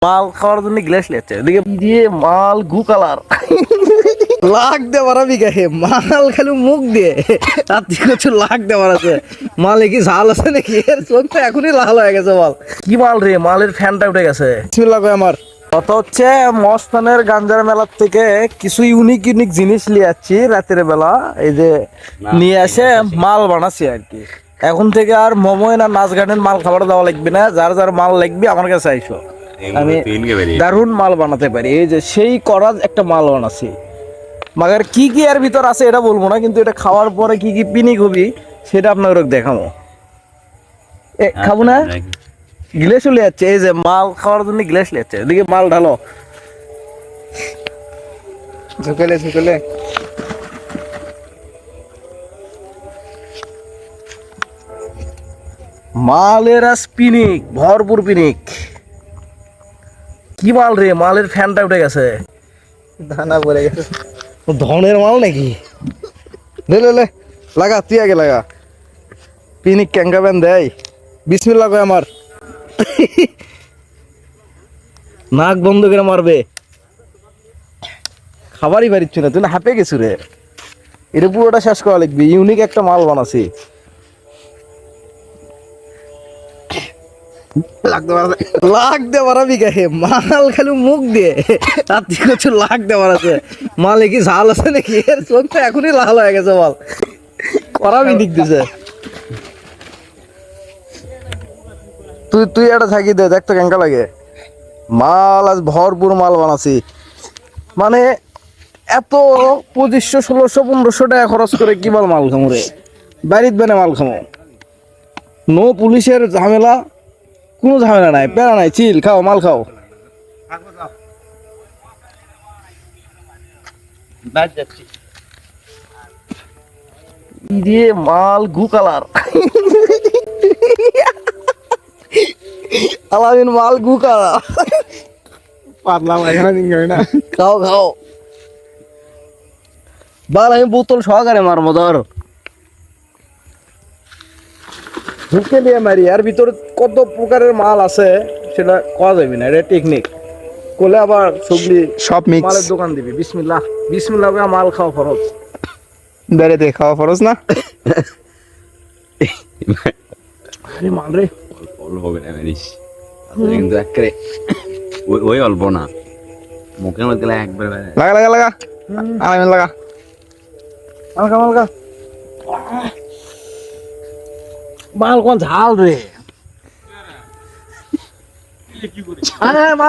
মাল খাওয়ার জন্য গ্লাস লেচ্ছে এদিকে দিয়ে মাল গু কালার লাখ দে বাড়াবি গায়ে মাল খালি মুখ দিয়ে তার থেকে কিছু লাখ দে বাড়াচ্ছে মালে কি ঝাল আছে নাকি এর চোখ তো এখনই লাল হয়ে গেছে মাল কি মাল রে মালের ফ্যানটা উঠে গেছে বিসমিল্লাহ কই আমার কত হচ্ছে মস্তানের গাঞ্জার মেলার থেকে কিছু ইউনিক ইউনিক জিনিস নিয়ে যাচ্ছি রাতের বেলা এই যে নিয়ে আসে মাল বানাচ্ছি আর কি এখন থেকে আর মোমোয় না নাচ গানের মাল খাবার দেওয়া লাগবে না যার যার মাল লাগবে আমার কাছে আইসো আমি দারুণ মাল বানাতে পারি এই যে সেই করাজ একটা মাল বানাচ্ছি মাগার কি কি এর ভিতর আছে এটা বলবো না কিন্তু এটা খাওয়ার পরে কি কি পিনিক হবি সেটা আপনাদের দেখাবো খাবো না গ্লাস চলে যাচ্ছে এই যে মাল খাওয়ার জন্য গ্লাস যাচ্ছে এদিকে মাল ঢালো ঝুঁকলে ঝুঁকলে মালের পিনিক ভরপুর পিনিক কি মাল রে মালের ফ্যানটা উঠে গেছে দানা পড়ে গেছে ধনের মাল নাকি লে লে লে লাগা তুই আগে লাগা পিনিক ক্যাঙ্গা ব্যান দেয় বিসমিল্লাহ কয় আমার নাক বন্ধ করে মারবে খাবারই পারিচ্ছ না তুই না হাঁপে গেছু রে এটা পুরোটা শেষ করা লিখবি ইউনিক একটা মাল বানাছি লাখ দে বাড়াবি গায়ে মাল খালি মুখ দিয়ে তার থেকে কিছু লাখ দে বাড়াচ্ছে মালে কি ঝাল আছে নাকি এর চোখ তো এখনই লাল হয়ে গেছে মাল করাবি দিক দিছে তুই তুই একটা থাকি দে দেখ তো কেঙ্কা লাগে মাল আজ ভরপুর মাল বানাছি মানে এত 2500 1600 1500 টাকা খরচ করে কি মাল খামো রে বাড়িত বেনে মাল খামো নো পুলিশের ঝামেলা কোনো ঝামেলা নাই প্যারা নাই চিল খাও মাল খাও দিয়ে মাল গু কালার আলামিন মাল গু কালার পাতলা এখানে দিন না খাও খাও বাল আমি বোতল সহকারে মারবো ধর ঢুকে নিয়ে মারি আর ভিতরে কত প্রকারের মাল আছে সেটা কওয়া যাবে না এটা টেকনিক কোলে আবার সবজি সব মিক্স মালের দোকান দিবি বিসমিল্লাহ বিসমিল্লাহ করে মাল খাওয়া ফরজ বেরে দে খাওয়া ফরজ না আরে মাল রে অল্প হবে না মেরিস কিন্তু একবারে ওই অল্প না মুখের মধ্যে একবার লাগা লাগা লাগা আলামিন লাগা মালকা মালকা মাল কোন ঝাল রে আরে মাল